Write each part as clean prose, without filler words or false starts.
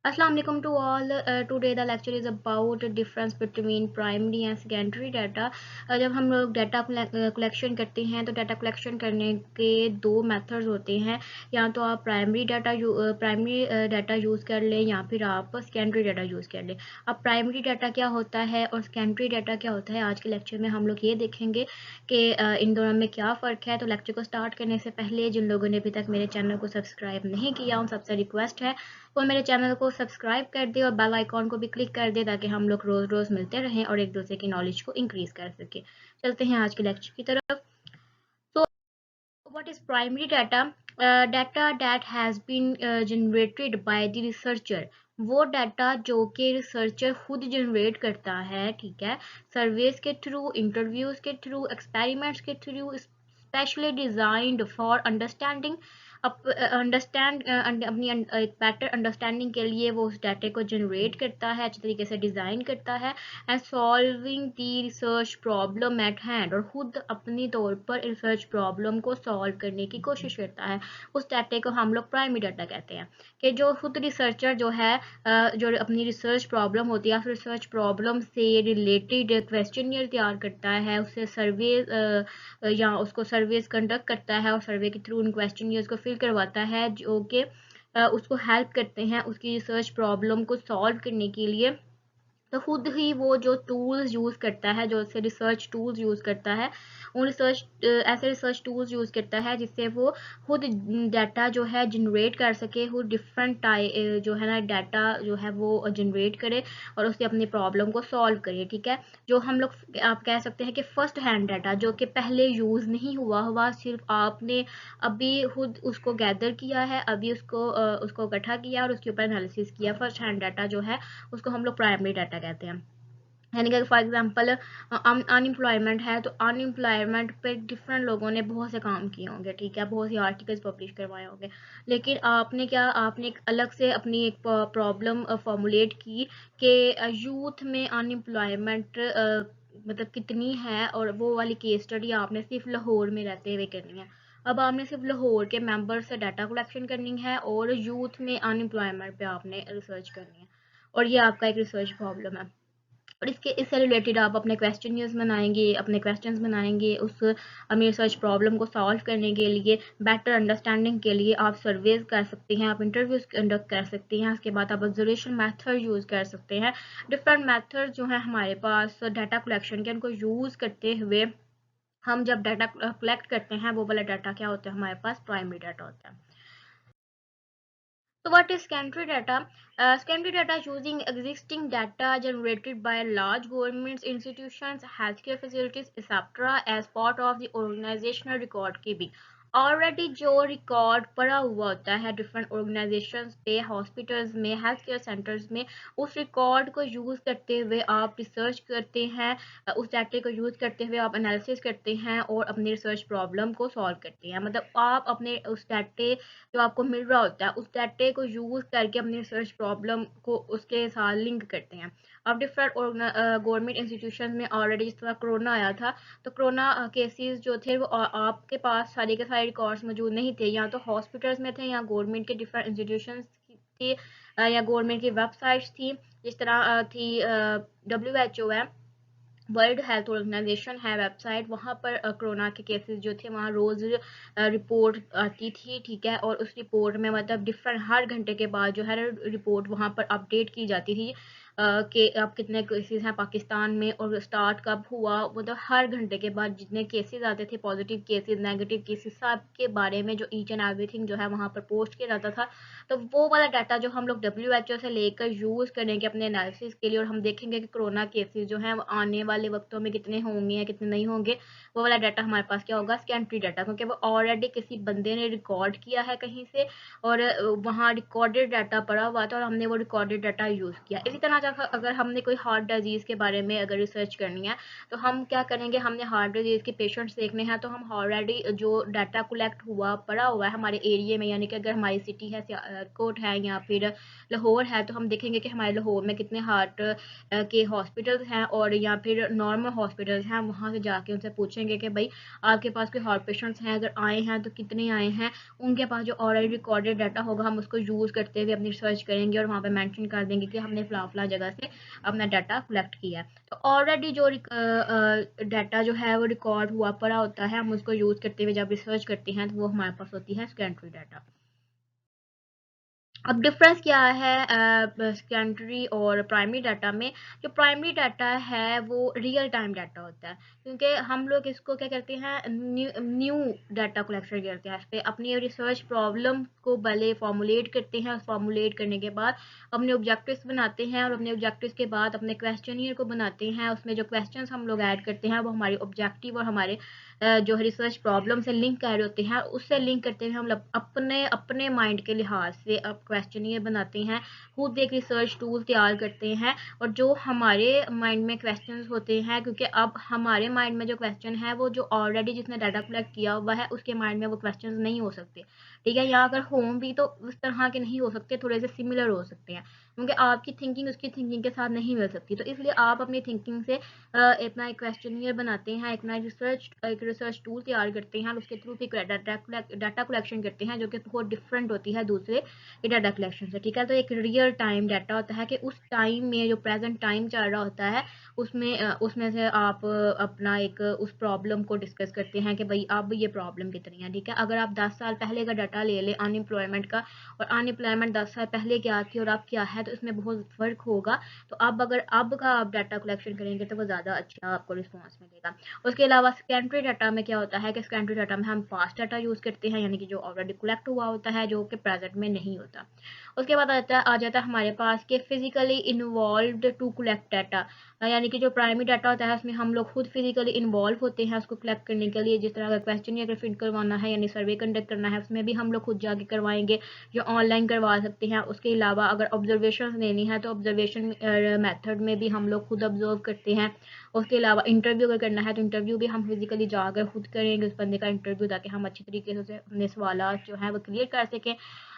Assalamu alaikum to all. Today the lecture is about the difference between primary and secondary data. जब हम लोग data collection करते हैं तो डाटा कलेक्शन करने के दो मेथड्स होते हैं। या तो आप प्राइमरी डाटा यूज़ कर लें या फिर आप सेकेंडरी डाटा यूज़ कर लें। अब प्राइमरी डाटा क्या होता है और सेकेंडरी डाटा क्या होता है, आज के लेक्चर में हम लोग ये देखेंगे कि इन दोनों में क्या फ़र्क है। तो लेक्चर को स्टार्ट करने से पहले जिन लोगों ने अभी तक मेरे चैनल को सब्सक्राइब नहीं किया उन सबसे रिक्वेस्ट है वो मेरे चैनल को सब्सक्राइब कर दे और बेल आइकॉन को भी क्लिक कर दे ताकि हम लोग रोज़ रोज़ मिलते रहें और एक दूसरे की नॉलेज को इंक्रीज कर सके। चलते हैं आज के लेक्चर की तरफ। तो what is primary data? Data that has been generated by the researcher. वो डाटा जो कि रिसर्चर खुद जनरेट करता है, ठीक है, सर्वेस के थ्रू, इंटरव्यूज के थ्रू, एक्सपेरिमेंट्स के through, specially designed for understanding अपनी एक बेटर अंडरस्टैंडिंग के लिए वो उस डाटे को जनरेट करता है, अच्छे तरीके से डिज़ाइन करता है and solving the research problem at hand, और खुद अपनी तौर पर रिसर्च प्रॉब्लम को सॉल्व करने की कोशिश करता है। उस डाटे को हम लोग प्राइमरी डाटा कहते हैं कि जो खुद रिसर्चर जो है जो अपनी रिसर्च प्रॉब्लम होती है, रिसर्च प्रॉब्लम से रिलेटेड क्वेश्चनियर तैयार करता है, उससे सर्वे या उसको सर्वेस कंडक्ट करता है और सर्वे के थ्रू उन क्वेश्चनियर्स को फिल करवाता है जो कि उसको हेल्प करते हैं उसकी रिसर्च प्रॉब्लम को सॉल्व करने के लिए। तो खुद ही वो जो टूल्स यूज़ करता है, जो से रिसर्च टूल्स यूज़ करता है, उन ऐसे रिसर्च टूल्स यूज़ करता है जिससे वो खुद डाटा जो है जनरेट कर सके, खुद डिफरेंट टाइप जो है ना डाटा जो है वो जनरेट करे और उससे अपनी प्रॉब्लम को सॉल्व करे, ठीक है। जो हम लोग आप कह सकते हैं कि फर्स्ट हैंड डाटा, जो कि पहले यूज़ नहीं हुआ हुआ, सिर्फ आपने अभी खुद उसको गैदर किया है, अभी उसको इकट्ठा किया और उसके ऊपर एनालिसिस किया, फर्स्ट हैंड डाटा जो है उसको हम लोग प्राइमरी डाटा कहते हैं। यानी कि फॉर एग्जांपल अनएम्प्लॉयमेंट है तो अनएम्प्लॉयमेंट पे डिफरेंट लोगों ने बहुत से काम किए होंगे, ठीक है, बहुत सी आर्टिकल्स पब्लिश करवाए होंगे, लेकिन आपने एक अलग से अपनी एक प्रॉब्लम फॉर्मुलेट की कि यूथ में अनएम्प्लॉयमेंट मतलब कितनी है, और वो वाली केस स्टडी आपने सिर्फ लाहौर में रहते हुए करनी है। अब आपने सिर्फ लाहौर के मेंबर से डाटा कलेक्शन करनी है और यूथ में अनएम्प्लॉयमेंट पे आपने रिसर्च करनी है, और ये आपका एक रिसर्च प्रॉब्लम है। और इससे रिलेटेड आप अपने क्वेश्चंस बनाएंगे उस अपनी रिसर्च प्रॉब्लम को सॉल्व करने के लिए, बेटर अंडरस्टैंडिंग के लिए आप सर्वेज कर सकते हैं, आप इंटरव्यूज कंडक्ट कर सकते हैं, उसके बाद आप ऑब्जर्वेशन मेथड यूज़ कर सकते हैं। डिफरेंट मेथड जो है हमारे पास डाटा कलेक्शन के, उनको यूज़ करते हुए हम जब डाटा कलेक्ट करते हैं वो वाला डाटा क्या होता है, हमारे पास प्राइमरी डाटा होता है। So what is secondary data? Secondary data using existing data generated by large governments, institutions, healthcare facilities, etc. as part of the organizational record keeping. Already जो रिकॉर्ड पड़ा हुआ होता है डिफरेंट ऑर्गेनाइजेशंस पे, hospitals में, health care centres में, उस record को यूज़ करते हुए आप रिसर्च करते हैं, उस डाटे को यूज़ करते हुए आप एनालिसिस करते हैं और अपनी रिसर्च प्रॉब्लम को सॉल्व करते हैं। मतलब आप अपने उस डाटे जो आपको मिल रहा होता है उस डाटे को यूज़ करके अपनी रिसर्च प्रॉब्लम को उसके साथ लिंक करते हैं। अब डिफरेंट गवर्नमेंट इंस्टीट्यूशन में ऑलरेडी जिस तरह कोरोना आया था, तो कोरोना केसेस जो थे वो आपके पास सारे के सारे रिकॉर्ड्स मौजूद नहीं थे, या तो हॉस्पिटल्स में थे या गवर्नमेंट के डिफरेंट इंस्टीट्यूशन थे, या गवर्नमेंट की वेबसाइट्स थी, जिस तरह थी WHO है, वर्ल्ड हेल्थ ऑर्गेनाइजेशन है वेबसाइट, वहाँ पर कोरोना के केसेस जो थे वहाँ रोज़ रिपोर्ट आती थी, ठीक है, और उस रिपोर्ट में मतलब डिफरेंट हर घंटे के बाद जो है रिपोर्ट वहाँ पर अपडेट की जाती थी कि अब कितने केसेस हैं पाकिस्तान में और स्टार्ट कब हुआ, मतलब हर घंटे के बाद जितने केसेस आते थे, पॉजिटिव केसेस, नेगेटिव केसेस, सब के बारे में जो ईच एंड एवरीथिंग जो है वहाँ पर पोस्ट किया जाता था। तो वो वाला डाटा जो हम लोग WHO से लेकर यूज़ करेंगे अपने एनालिसिस के लिए, और हम देखेंगे कि कोरोना केसेस जो हैं आने वाले वक्तों में कितने होंगे या कितने नहीं होंगे, वो वाला डाटा हमारे पास क्या होगा, सेकेंडरी डाटा, क्योंकि वो ऑलरेडी किसी बंदे ने रिकॉर्ड किया है कहीं से और वहाँ रिकॉर्डेड डाटा पड़ा हुआ था और हमने वो रिकॉर्डेड डाटा यूज़ किया। इसी तरह बाद अगर हमने कोई हार्ट डिजीज़ के बारे में अगर रिसर्च करनी है तो हम क्या करेंगे, हमने हार्ट डिजीज़ के पेशेंट्स देखने हैं तो हम ऑलरेडी जो डाटा कलेक्ट हुआ पड़ा हुआ है हमारे एरिया में, यानी कि अगर हमारी सिटी है सियालकोट है या फिर लाहौर है, तो हम देखेंगे कि हमारे लाहौर में कितने हार्ट के हॉस्पिटल्स हैं और या फिर नॉर्मल हॉस्पिटल्स हैं। वहाँ से जाके उनसे पूछेंगे कि भाई आपके पास कोई हार्ट पेशेंट्स हैं, अगर आए हैं तो कितने आए हैं। उनके पास जो ऑलरेडी रिकॉर्डेड डाटा होगा हम उसको यूज़ करते हुए अपनी रिसर्च करेंगे और वहाँ पे मेंशन कर देंगे कि हमने फला जगह से अपना डाटा कलेक्ट किया है। तो ऑलरेडी जो डाटा जो है वो रिकॉर्ड हुआ पड़ा होता है, हम उसको यूज़ करते हुए जब रिसर्च करते हैं तो वो हमारे पास होती है सेकेंडरी डाटा। अब डिफरेंस क्या है सेकेंडरी और प्राइमरी डाटा में। जो प्राइमरी डाटा है वो रियल टाइम डाटा होता है, क्योंकि हम लोग इसको क्या करते हैं, न्यू डाटा कलेक्शन करते हैं। इस पर अपनी रिसर्च प्रॉब्लम को पहले फॉर्मुलेट करते हैं, फॉर्मुलेट करने के बाद अपने ऑब्जेक्टिव्स बनाते हैं और अपने ऑब्जेक्टिव्स के बाद अपने क्वेश्चनियर को बनाते हैं। उसमें जो क्वेश्चंस हम लोग ऐड करते हैं वो हमारे ऑब्जेक्टिव और हमारे जो रिसर्च प्रॉब्लम से लिंक कर रहे होते हैं, उससे लिंक करते हुए हम लोग अपने अपने माइंड के लिहाज से अब क्वेश्चनियर बनाते हैं, खुद एक रिसर्च टूल तैयार करते हैं। और जो हमारे माइंड में क्वेश्चंस होते हैं, क्योंकि अब हमारे माइंड में जो क्वेश्चन है वो जो ऑलरेडी जिसने डाटा कलेक्ट किया हुआ है उसके माइंड में वो क्वेश्चन नहीं हो सकते, ठीक है, या अगर हों भी तो उस तरह के नहीं हो सकते, थोड़े से सिमिलर हो सकते हैं, क्योंकि आपकी थिंकिंग उसकी थिंकिंग के साथ नहीं मिल सकती। तो इसलिए आप अपनी थिंकिंग से अपना एक क्वेश्चनियर बनाते हैं, अपना एक रिसर्च टूल तैयार करते हैं और उसके थ्रू भी डाटा कलेक्शन करते हैं जो कि बहुत डिफरेंट होती है दूसरे डाटा कलेक्शन से, ठीक है। तो एक रियल टाइम डाटा होता है कि उस टाइम में जो प्रेजेंट टाइम चल रहा होता है उसमें से आप अपना एक उस प्रॉब्लम को डिस्कस करते हैं कि भाई अब ये प्रॉब्लम कितनी है, ठीक है। अगर आप 10 साल पहले का डाटा ले लें अनएम्प्लॉयमेंट का, और अनएम्प्लॉयमेंट 10 साल पहले क्या थी और अब क्या है, तो इसमें बहुत फ़र्क होगा। तो अब का आप डाटा कलेक्शन करेंगे तो वो ज़्यादा अच्छा आपको रिस्पॉन्स मिलेगा। उसके अलावा सेकेंडरी डाटा में क्या होता है कि सेकेंडरी डाटा में हम पास्ट डाटा यूज़ करते हैं, यानी कि जो ऑलरेडी कलेक्ट हुआ होता है, जो कि प्रेजेंट में नहीं होता। उसके बाद आ जाता है हमारे पास कि physically involved to collect data, यानी कि जो प्राइमरी डाटा होता है उसमें हम लोग खुद फिजिकली इन्वॉल्व होते हैं उसको कलेक्ट करने के लिए। जिस तरह का क्वेश्चन अगर फिल करवाना है यानी सर्वे कंडक्ट करना है, उसमें भी हम लोग खुद जाके करवाएंगे, जो ऑनलाइन करवा सकते हैं। उसके अलावा अगर ऑब्जर्वेशन लेनी है तो ऑब्जर्वेशन मेथड में भी हम लोग खुद ऑब्जर्व करते हैं। उसके अलावा इंटरव्यू अगर करना है तो इंटरव्यू भी हम फिजिकली जाकर खुद करेंगे उस बंदे का इंटरव्यू, ताकि हम अच्छी तरीके से अपने सवाल जो है वो क्लियर कर सकें।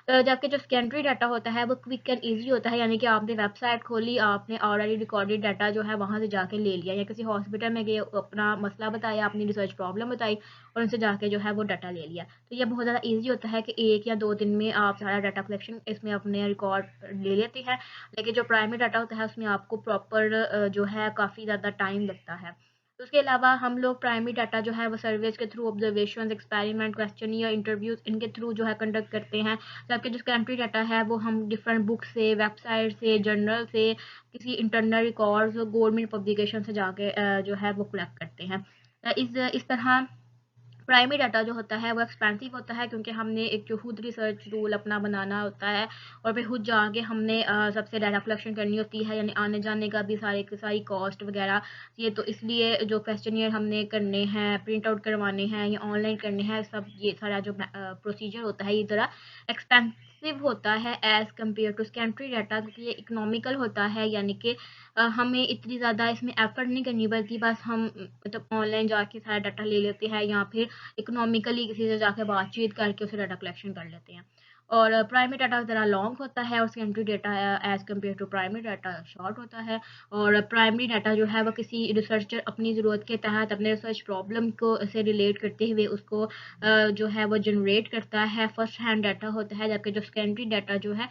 जबकि जो सेकेंडरी डाटा होता है वो क्विक एंड ईजी होता है, यानी कि आपने वेबसाइट खोली, आपने ऑलरेडी रिकॉर्डेड डाटा जो है वहाँ से जाके ले लिया, या किसी हॉस्पिटल में गए, अपना मसला बताया, अपनी रिसर्च प्रॉब्लम बताई और उनसे जाके जो है वो डाटा ले लिया। तो ये बहुत ज़्यादा ईजी होता है कि 1 या 2 दिन में आप सारा डाटा कलेक्शन इसमें अपने रिकॉर्ड ले लेते हैं। लेकिन जो प्राइमरी डाटा होता है उसमें आपको प्रॉपर जो है काफ़ी ज़्यादा टाइम लगता है। उसके अलावा हम लोग प्राइमरी डाटा जो है वो सर्वेज के थ्रू, ऑब्जर्वेशन, एक्सपेरिमेंट, क्वेश्चन या इंटरव्यूज, इनके थ्रू जो है कंडक्ट करते हैं। जबकि जो सेकेंडरी डाटा है वो हम डिफरेंट बुक से, वेबसाइट से, जर्नल से, किसी इंटरनल रिकॉर्ड्स, गवर्नमेंट पब्लिकेशन से जाके जो है वो कलेक्ट करते हैं। इस तरह प्राइमरी डाटा जो होता है वो एक्सपेंसिव होता है, क्योंकि हमने एक जो खुद रिसर्च टूल अपना बनाना होता है और फिर खुद जाके हमने सबसे डाटा कलेक्शन करनी होती है, यानी आने जाने का भी सारी कॉस्ट वगैरह। ये तो इसलिए जो क्वेश्चनियर हमने करने हैं, प्रिंट आउट करवाने हैं या ऑनलाइन करने हैं, सब ये सारा जो प्रोसीजर होता है ये ज़रा एक्सपेंसिव होता है as compare to secondary data, क्योंकि ये इकोनॉमिकल होता है, यानी कि हमें इतनी ज़्यादा इसमें एफर्ट नहीं करनी पड़ती, बस हम मतलब ऑनलाइन जाके सारा डाटा ले लेते हैं या फिर इकोनॉमिकली किसी से जाके बातचीत करके उसे डाटा कलेक्शन कर लेते हैं। और प्राइमरी डाटा ज़रा लॉन्ग होता है और secondary data as compare to primary data short होता है। और प्राइमरी डाटा जो है वो किसी रिसर्चर अपनी ज़रूरत के तहत अपने रिसर्च प्रॉब्लम को से रिलेट करते हुए उसको जो है वो जनरेट करता है, फर्स्ट हैंड डाटा होता है। जबकि जो सेकेंडरी डाटा जो है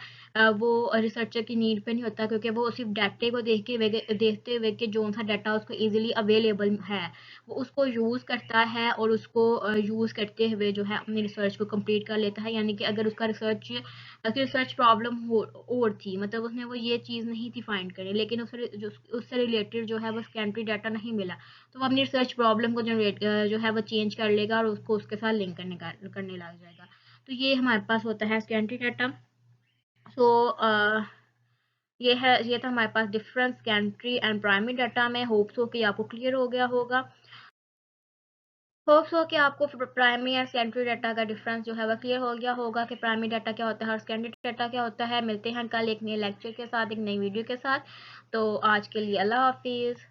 वो रिसर्चर की नीड पे नहीं होता, क्योंकि वो सिर्फ डाटे को देखते हुए कि जो सा डाटा उसको ईजिली अवेलेबल है वो उसको यूज़ करता है और उसको यूज़ करते हुए जो है अपनी रिसर्च को कंप्लीट कर लेता है। यानी कि अगर उसका रिसर्च प्रॉब्लम और थी, मतलब उसने वो ये चीज़ नहीं थी फाइंड करी, लेकिन उससे रिलेटेड जो है वो सेकेंडरी डाटा नहीं मिला, तो वो अपनी रिसर्च प्रॉब्लम को जो है वो चेंज कर लेगा और उसको उसके साथ लिंक करने लग जाएगा। तो ये हमारे पास होता है सेकेंडरी डाटा। सो ये था हमारे पास difference secondary and primary data में। होप्स हो कि आपको क्लियर हो गया होगा। होप्स हो कि आपको प्राइमरी एंड सेकेंडरी डाटा का डिफरेंस जो है वह क्लियर हो गया होगा कि प्राइमरी डाटा क्या होता है और सेकेंडरी डाटा क्या होता है। मिलते हैं कल एक नए लेक्चर के साथ, एक नई वीडियो के साथ। तो आज के लिए अल्लाह हाफिज़।